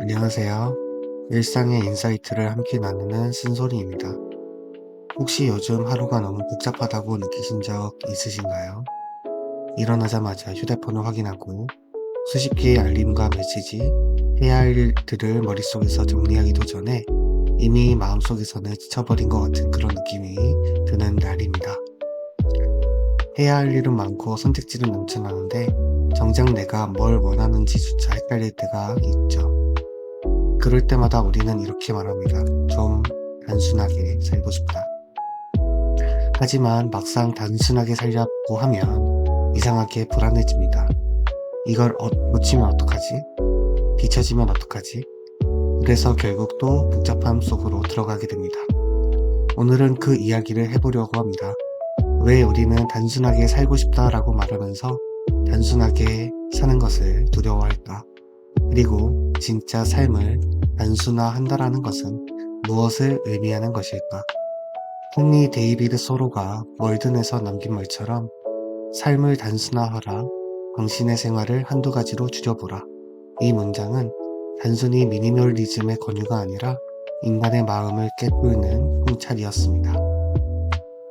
안녕하세요. 일상의 인사이트를 함께 나누는 쓴소리입니다. 혹시 요즘 하루가 너무 복잡하다고 느끼신 적 있으신가요? 일어나자마자 휴대폰을 확인하고 수십 개의 알림과 메시지, 해야 할 일들을 머릿속에서 정리하기도 전에 이미 마음속에서는 지쳐버린 것 같은 그런 느낌이 드는 날입니다. 해야 할 일은 많고 선택지는 넘쳐나는데 정작 내가 뭘 원하는지조차 헷갈릴 때가 있죠. 그럴 때마다 우리는 이렇게 말합니다. 좀 단순하게 살고 싶다. 하지만 막상 단순하게 살려고 하면 이상하게 불안해집니다. 이걸 놓치면 어떡하지? 뒤처지면 어떡하지? 그래서 결국 또 복잡함 속으로 들어가게 됩니다. 오늘은 그 이야기를 해보려고 합니다. 왜 우리는 단순하게 살고 싶다라고 말하면서 단순하게 사는 것을 두려워할까? 그리고 진짜 삶을 단순화한다라는 것은 무엇을 의미하는 것일까? 헨리 데이비드 소로가 월든에서 남긴 말처럼 삶을 단순화하라. 당신의 생활을 한두 가지로 줄여보라. 이 문장은 단순히 미니멀리즘의 권유가 아니라 인간의 마음을 깨뚫는 통찰이었습니다.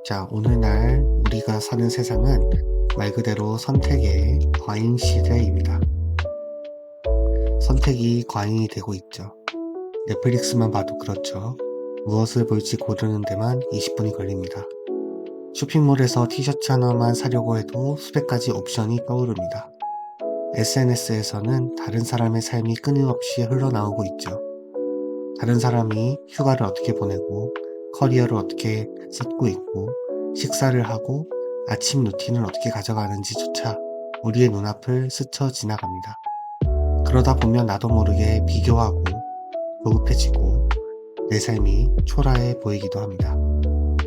자, 오늘날 우리가 사는 세상은 말 그대로 선택의 과잉 시대입니다. 선택이 과잉이 되고 있죠. 넷플릭스만 봐도 그렇죠. 무엇을 볼지 고르는 데만 20분이 걸립니다. 쇼핑몰에서 티셔츠 하나만 사려고 해도 수백 가지 옵션이 떠오릅니다. SNS에서는 다른 사람의 삶이 끊임없이 흘러나오고 있죠. 다른 사람이 휴가를 어떻게 보내고 커리어를 어떻게 쌓고 있고 식사를 하고 아침 루틴을 어떻게 가져가는지조차 우리의 눈앞을 스쳐 지나갑니다. 그러다 보면 나도 모르게 비교하고 조급해지고 내 삶이 초라해 보이기도 합니다.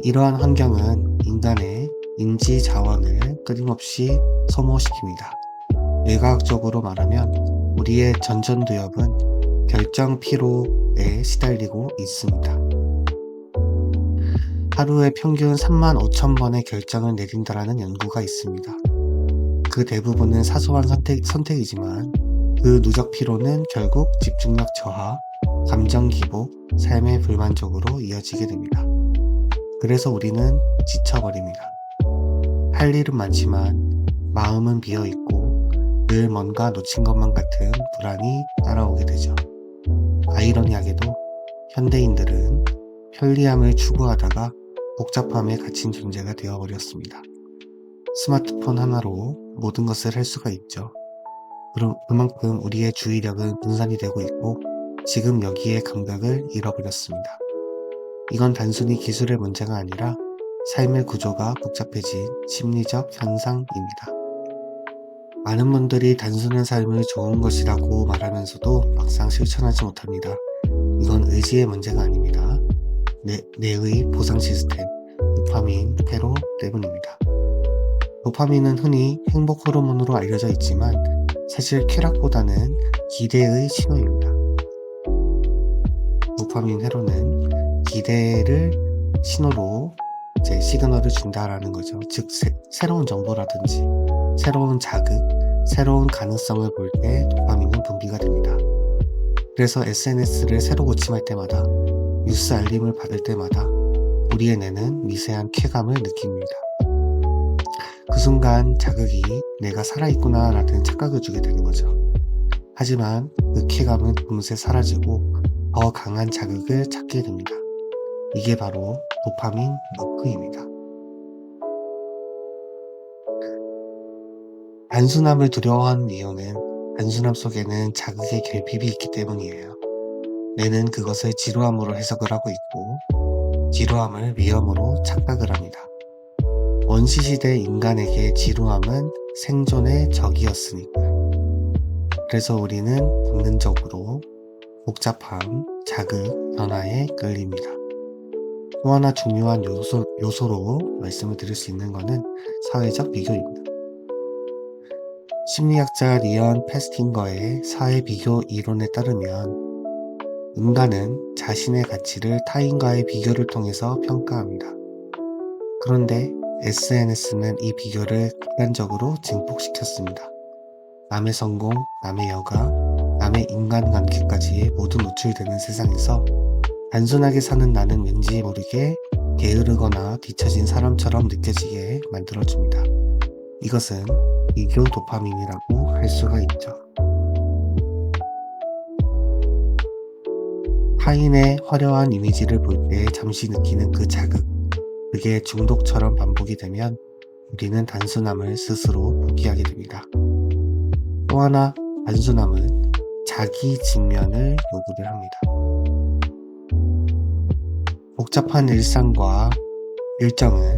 이러한 환경은 인간의 인지 자원을 끊임없이 소모시킵니다. 뇌과학적으로 말하면 우리의 전전두엽은 결정 피로에 시달리고 있습니다. 하루에 평균 35,000번의 결정을 내린다라는 연구가 있습니다. 그 대부분은 사소한 선택이지만 그 누적 피로는 결국 집중력 저하, 감정 기복, 삶의 불만족으로 이어지게 됩니다. 그래서 우리는 지쳐버립니다. 할 일은 많지만 마음은 비어있고 늘 뭔가 놓친 것만 같은 불안이 따라오게 되죠. 아이러니하게도 현대인들은 편리함을 추구하다가 복잡함에 갇힌 존재가 되어버렸습니다. 스마트폰 하나로 모든 것을 할 수가 있죠. 그만큼 우리의 주의력은 분산이 되고 있고 지금 여기에 감각을 잃어버렸습니다. 이건 단순히 기술의 문제가 아니라 삶의 구조가 복잡해진 심리적 현상입니다. 많은 분들이 단순한 삶을 좋은 것이라고 말하면서도 막상 실천하지 못합니다. 이건 의지의 문제가 아닙니다. 뇌의 보상 시스템, 도파민, 퇴로 때문입니다. 도파민은 흔히 행복 호르몬으로 알려져 있지만 사실 쾌락보다는 기대의 신호입니다. 도파민 회로는 기대를 신호로 시그널을 준다라는 거죠. 즉 새로운 정보라든지 새로운 자극, 새로운 가능성을 볼 때 도파민은 분비가 됩니다. 그래서 SNS를 새로 고침할 때마다 뉴스 알림을 받을 때마다 우리의 뇌는 미세한 쾌감을 느낍니다. 그 순간 자극이 내가 살아있구나 라는 착각을 주게 되는 거죠. 하지만 그 쾌감은 금세 사라지고 더 강한 자극을 찾게 됩니다. 이게 바로 도파민 너크입니다. 단순함을 두려워하는 이유는 단순함 속에는 자극의 결핍이 있기 때문이에요. 뇌는 그것을 지루함으로 해석을 하고 있고 지루함을 위험으로 착각을 합니다. 원시시대 인간에게 지루함은 생존의 적이었으니까요. 그래서 우리는 본능적으로 복잡함, 자극, 변화에 끌립니다. 또 하나 중요한 요소로 말씀을 드릴 수 있는 것은 사회적 비교입니다. 심리학자 리언 페스팅거의 사회 비교 이론에 따르면 인간은 자신의 가치를 타인과의 비교를 통해서 평가합니다. 그런데 SNS는 이 비교를 극단적으로 증폭시켰습니다. 남의 성공, 남의 여가, 남의 인간관계까지 모두 노출되는 세상에서 단순하게 사는 나는 왠지 모르게 게으르거나 뒤처진 사람처럼 느껴지게 만들어줍니다. 이것은 비교 도파민이라고 할 수가 있죠. 타인의 화려한 이미지를 볼 때 잠시 느끼는 그 자극, 그게 중독처럼 반복이 되면 우리는 단순함을 스스로 포기하게 됩니다. 또 하나, 단순함은 자기 직면을 요구를 합니다. 복잡한 일상과 일정은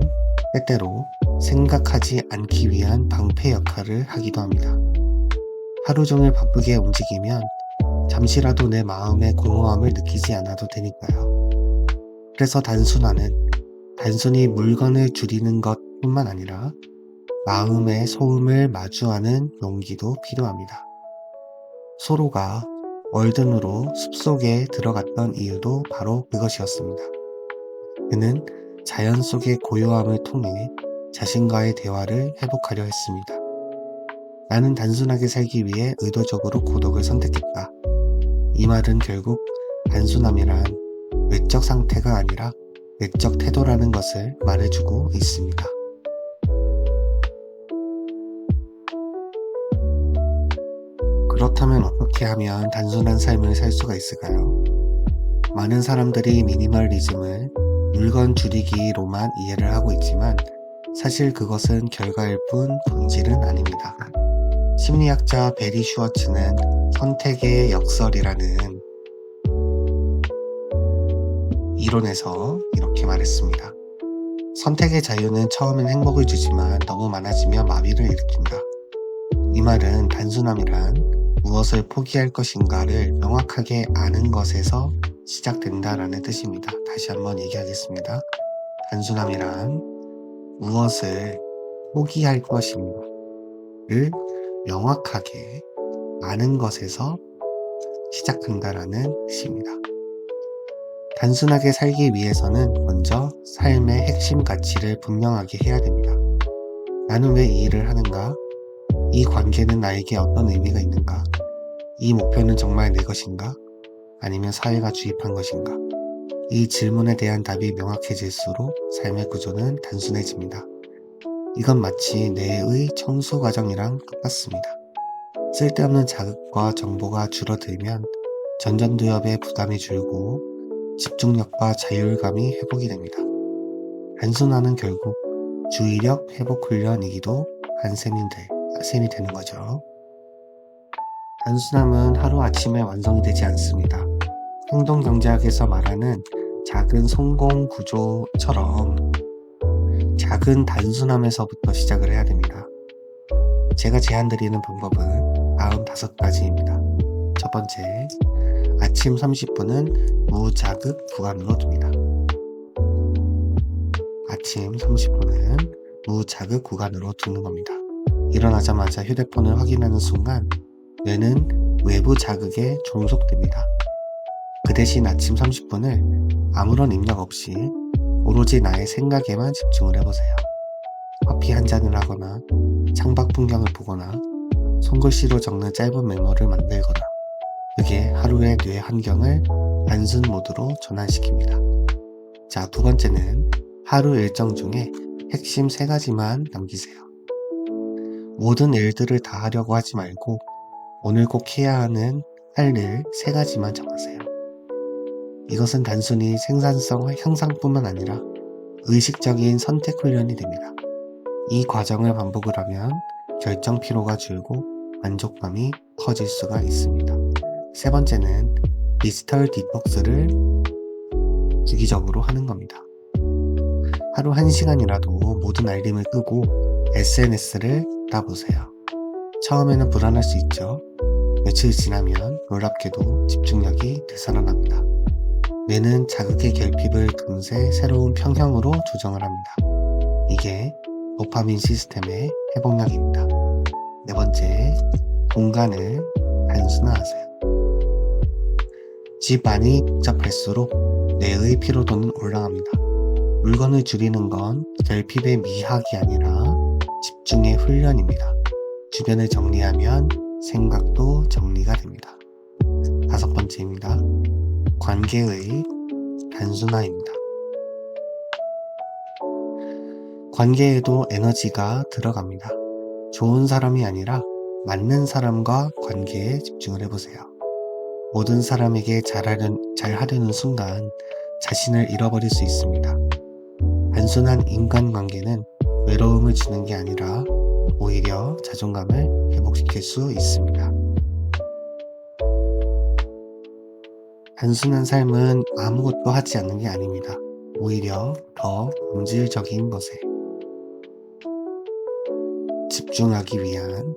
때때로 생각하지 않기 위한 방패 역할을 하기도 합니다. 하루 종일 바쁘게 움직이면 잠시라도 내 마음의 공허함을 느끼지 않아도 되니까요. 그래서 단순화는 단순히 물건을 줄이는 것뿐만 아니라 마음의 소음을 마주하는 용기도 필요합니다. 소로가 월든으로 숲속에 들어갔던 이유도 바로 그것이었습니다. 그는 자연 속의 고요함을 통해 자신과의 대화를 회복하려 했습니다. 나는 단순하게 살기 위해 의도적으로 고독을 선택했다. 이 말은 결국 단순함이란 외적 상태가 아니라 내적 태도라는 것을 말해주고 있습니다. 그렇다면 어떻게 하면 단순한 삶을 살 수가 있을까요? 많은 사람들이 미니멀리즘을 물건 줄이기로만 이해를 하고 있지만 사실 그것은 결과일 뿐 본질은 아닙니다. 심리학자 베리 슈워츠는 선택의 역설이라는 이론에서 이렇게 말했습니다. 선택의 자유는 처음엔 행복을 주지만 너무 많아지면 마비를 일으킨다. 이 말은 단순함이란 무엇을 포기할 것인가를 명확하게 아는 것에서 시작된다라는 뜻입니다. 다시 한번 얘기하겠습니다. 단순함이란 무엇을 포기할 것인가를 명확하게 아는 것에서 시작한다라는 뜻입니다. 단순하게 살기 위해서는 먼저 삶의 핵심 가치를 분명하게 해야 됩니다. 나는 왜 이 일을 하는가? 이 관계는 나에게 어떤 의미가 있는가? 이 목표는 정말 내 것인가? 아니면 사회가 주입한 것인가? 이 질문에 대한 답이 명확해질수록 삶의 구조는 단순해집니다. 이건 마치 뇌의 청소 과정이랑 똑같습니다. 쓸데없는 자극과 정보가 줄어들면 전전두엽의 부담이 줄고 집중력과 자율감이 회복이 됩니다. 단순화는 결국 주의력 회복 훈련이기도 한 셈이 되는 거죠. 단순함은 하루아침에 완성이 되지 않습니다. 행동경제학에서 말하는 작은 성공 구조처럼 작은 단순함에서부터 시작을 해야 됩니다. 제가 제안드리는 방법은 95가지입니다. 첫 번째, 아침 30분은 무자극 구간으로 둡니다. 아침 30분은 무자극 구간으로 두는 겁니다. 일어나자마자 휴대폰을 확인하는 순간 뇌는 외부 자극에 종속됩니다. 그 대신 아침 30분을 아무런 입력 없이 오로지 나의 생각에만 집중을 해보세요. 커피 한 잔을 하거나 창밖 풍경을 보거나 손글씨로 적는 짧은 메모를 만들거나 그게 하루의 뇌 환경을 단순 모드로 전환시킵니다. 자, 두 번째는 하루 일정 중에 핵심 3가지만 남기세요. 모든 일들을 다 하려고 하지 말고 오늘 꼭 해야 하는 할 일 3가지만 정하세요. 이것은 단순히 생산성 향상뿐만 아니라 의식적인 선택 훈련이 됩니다. 이 과정을 반복을 하면 결정 피로가 줄고 만족감이 커질 수가 있습니다. 세 번째는 디지털 디톡스를 주기적으로 하는 겁니다. 하루 1시간이라도 모든 알림을 끄고 SNS를 닫아보세요. 처음에는 불안할 수 있죠. 며칠 지나면 놀랍게도 집중력이 되살아납니다. 뇌는 자극의 결핍을 금세 새로운 평형으로 조정을 합니다. 이게 도파민 시스템의 회복력입니다. 네 번째, 공간을 단순화하세요. 집 안이 복잡할수록 뇌의 피로도는 올라갑니다. 물건을 줄이는 건 결핍의 미학이 아니라 집중의 훈련입니다. 주변을 정리하면 생각도 정리가 됩니다. 번째입니다. 관계의 단순화입니다. 관계에도 에너지가 들어갑니다. 좋은 사람이 아니라 맞는 사람과 관계에 집중을 해보세요. 모든 사람에게 잘하려는 순간 자신을 잃어버릴 수 있습니다. 단순한 인간관계는 외로움을 주는 게 아니라 오히려 자존감을 회복시킬 수 있습니다. 단순한 삶은 아무것도 하지 않는 게 아닙니다. 오히려 더 본질적인 것에 집중하기 위한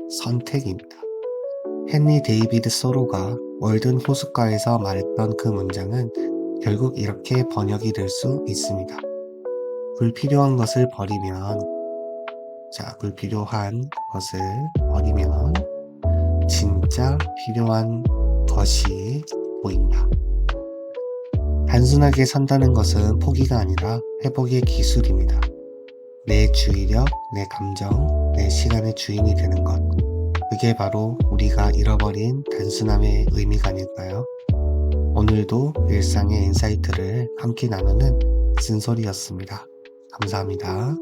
선택입니다. 헨리 데이비드 소로가 월든 호숫가에서 말했던 그 문장은 결국 이렇게 번역이 될 수 있습니다. 불필요한 것을 버리면 진짜 필요한 것이 보인다. 단순하게 산다는 것은 포기가 아니라 회복의 기술입니다. 내 주의력, 내 감정, 내 시간의 주인이 되는 것. 그게 바로 우리가 잃어버린 단순함의 의미가 아닐까요? 오늘도 일상의 인사이트를 함께 나누는 쓴소리였습니다. 감사합니다.